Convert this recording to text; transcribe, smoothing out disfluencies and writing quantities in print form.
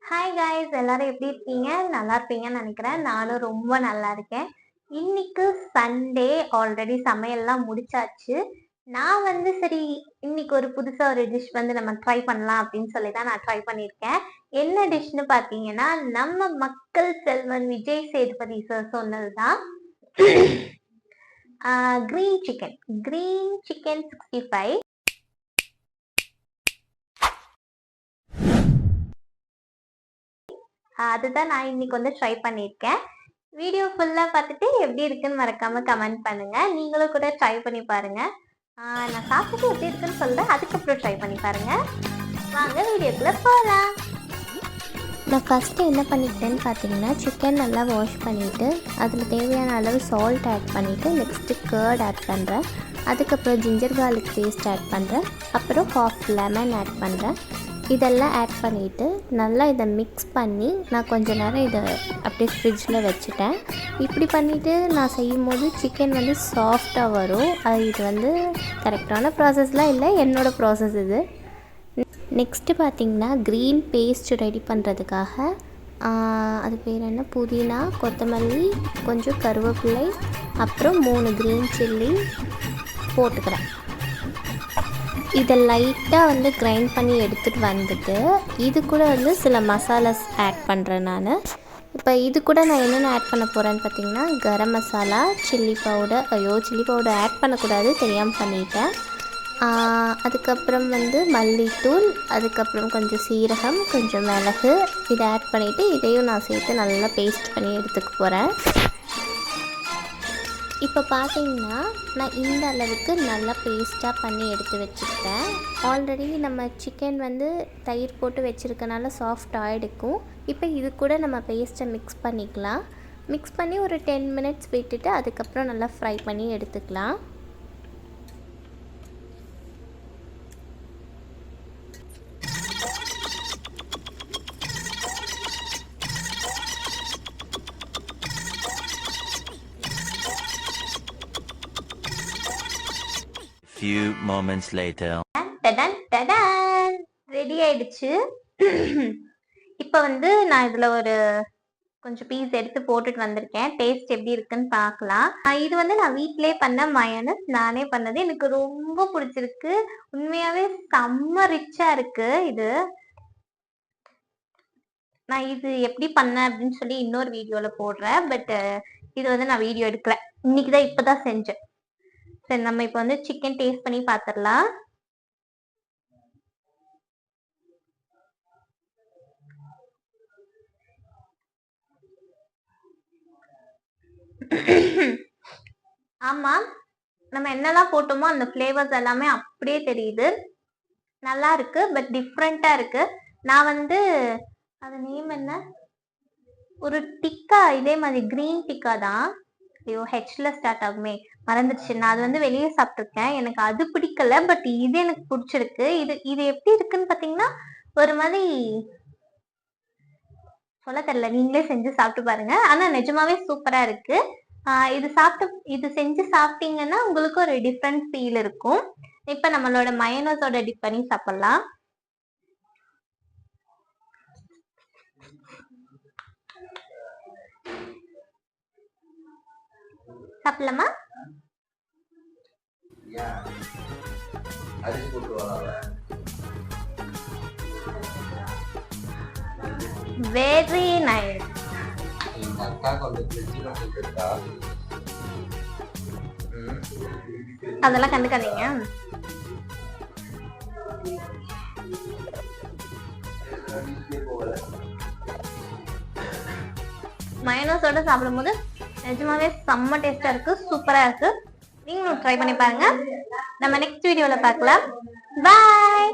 Hi guys, எல்லாரும் எப்படி இருக்கீங்க? நல்லா இருப்பீங்கன்னு நினைக்கிறேன். நானும் ரொம்ப நல்லா இருக்கேன். இன்னைக்கு சண்டே, ஆல்ரெடி சமையல்லாம் முடிச்சாச்சு. நான் சரி, இன்னைக்கு ஒரு புதுசா ஒரு டிஷ் நம்ம ட்ரை பண்ணலாம் அப்படின்னு சொல்லி தான் நான் ட்ரை பண்ணியிருக்கேன். என்ன டிஷ்னு பார்த்தீங்கன்னா, நம்ம மக்கள் செல்வன் விஜய் சேதுபதி சார் சொன்னதுதான். Green chicken 65. அதுதான் நான் இன்னைக்கு ட்ரை பண்ணியிருக்கேன். வீடியோ ஃபுல்லாக பார்த்துட்டு எப்படி இருக்குன்னு மறக்காம கமெண்ட் பண்ணுங்க. நீங்களும் கூட ட்ரை பண்ணி பாருங்க. நான் சாப்பிட்டுட்டு எப்படி இருக்குன்னு சொல்றேன், அதுக்கப்புறம் ட்ரை பண்ணி பாருங்க. வாங்க வீடியோக்குள்ள போகலாம். நான் ஃபஸ்ட்டு என்ன பண்ணிக்கிட்டேன்னு பார்த்தீங்கன்னா, சிக்கன் நல்லா வாஷ் பண்ணிவிட்டு அதில் தேவையான அளவு சால்ட் ஆட் பண்ணிவிட்டு நெக்ஸ்ட்டு கர்ட் ஆட் பண்ணுறேன். அதுக்கப்புறம் ஜிஞ்சர் கார்லிக் பேஸ்ட் ஆட் பண்ணுறேன். அப்புறம் ஹாஃப் லெமன் ஆட் பண்ணுறேன். இதெல்லாம் ஆட் பண்ணிவிட்டு நல்லா இதை மிக்ஸ் பண்ணி நான் கொஞ்சம் நேரம் இதை அப்படியே ஃப்ரிட்ஜில் வச்சுட்டேன். இப்படி பண்ணிவிட்டு நான் செய்யும் போது சிக்கன் சாஃப்டாக வரும். இது கரெக்டான ப்ராசஸ்லாம் இல்லை, என்னோடய ப்ராசஸ் இது. நெக்ஸ்ட்டு பார்த்திங்கன்னா க்ரீன் பேஸ்ட் ரெடி பண்ணுறதுக்காக அது பேர் என்ன, புதினா, கொத்தமல்லி, கொஞ்சம் கருவேப்பிலை, அப்புறம் 3 க்ரீன் சில்லி போட்டுக்கிறேன். இதை லைட்டாக கிரைண்ட் பண்ணி எடுத்துகிட்டு வந்துட்டு இது கூட சில மசாலாஸ் ஆட் பண்ணுறேன் நான். இப்போ இது கூட நான் என்னென்ன ஆட் பண்ண போகிறேன்னு பார்த்தீங்கன்னா, garam masala, chilli powder, chilli powder add பண்ணக்கூடாது, தெரியாமல் பண்ணிட்டேன். அதுக்கப்புறம் மல்லித்தூள், அதுக்கப்புறம் கொஞ்சம் சீரகம், கொஞ்சம் மிளகு, இதை ஆட் பண்ணிவிட்டு இதையும் நான் சேர்த்து நல்லா பேஸ்ட் பண்ணி எடுத்துக்க போகிறேன். இப்போ பார்த்தீங்கன்னா நான் இந்த அளவுக்கு நல்லா பேஸ்ட்டாக பண்ணி எடுத்து வச்சுக்கிட்டேன். ஆல்ரெடி நம்ம சிக்கன் தயிர் போட்டு வச்சுருக்கனால சாஃப்ட் ஆகிடுக்கும். இப்போ இது கூட நம்ம பேஸ்ட்டை மிக்ஸ் பண்ணிக்கலாம். மிக்ஸ் பண்ணி ஒரு 10 மினிட்ஸ் விட்டுட்டு அதுக்கப்புறம் நல்லா ஃப்ரை பண்ணி எடுத்துக்கலாம். Few moments later. ரெடி ஆயிடுச்சு. இப்போ நான் இதுல ஒரு கொஞ்சம் பீஸ் எடுத்து போட்டுட்டு வந்திருக்கேன். டேஸ்ட் எப்படி இருக்குன்னு பார்க்கலாம். இது நான் வீட்டிலே பண்ண மயோனஸ், நானே பண்ணது. எனக்கு ரொம்ப பிடிச்சிருக்கு. உண்மையாவே செம்ம ரிச்சா இருக்கு. நான் இது எப்படி பண்ணேன் அப்படின்னு சொல்லி இன்னொரு வீடியோல போடுறேன். பட் இது நான் வீடியோ எடுக்கல, இன்னைக்குதான் இப்பதான் செஞ்சேன். சரி, நம்ம இப்போ சிக்கன் டேஸ்ட் பண்ணி பார்த்துடலாம். ஆமா, நம்ம என்னெல்லாம் போட்டோமோ அந்த ஃப்ளேவர்ஸ் எல்லாமே அப்படியே தெரியுது. நல்லா இருக்கு, பட் டிஃப்ரெண்டா இருக்கு. நான் அது நேம் என்ன, ஒரு டிக்கா, இதே மாதிரி கிரீன் டிக்கா தான். ஐயோ, ஹெச்ல ஸ்டார்ட் ஆகுமே, மறந்துடுச்சு. நான் அது வெளியே சாப்பிட்ருக்கேன், எனக்கு அது பிடிக்கல. பட் இது எனக்கு பிடிச்சிருக்கு. இது எப்படி இருக்குன்னு பாத்தீங்கன்னா, ஒரு மாதிரி சொல்ல தெரியல, நீங்களே செஞ்சு சாப்பிட்டு பாருங்க. ஆனா நிஜமாவே சூப்பரா இருக்கு. இது செஞ்சு சாப்பிட்டீங்கன்னா உங்களுக்கு ஒரு டிஃப்ரெண்ட் ஃபீல் இருக்கும். இப்ப நம்மளோட மயோனஸோட டிப் பண்ணி சாப்பிடலாம். சாப்பிடலாமா? Very nice. அதெல்லாம் கண்டுக்காதீங்க. மயோனஸோட சாப்பிடும்போது நிஜமாவே செம்ம டேஸ்டா இருக்கு, சூப்பரா இருக்கு. நீங்களும் ட்ரை பண்ணி பாருங்க. நம்ம நெக்ஸ்ட் வீடியோல பார்க்கலாம். பாய்.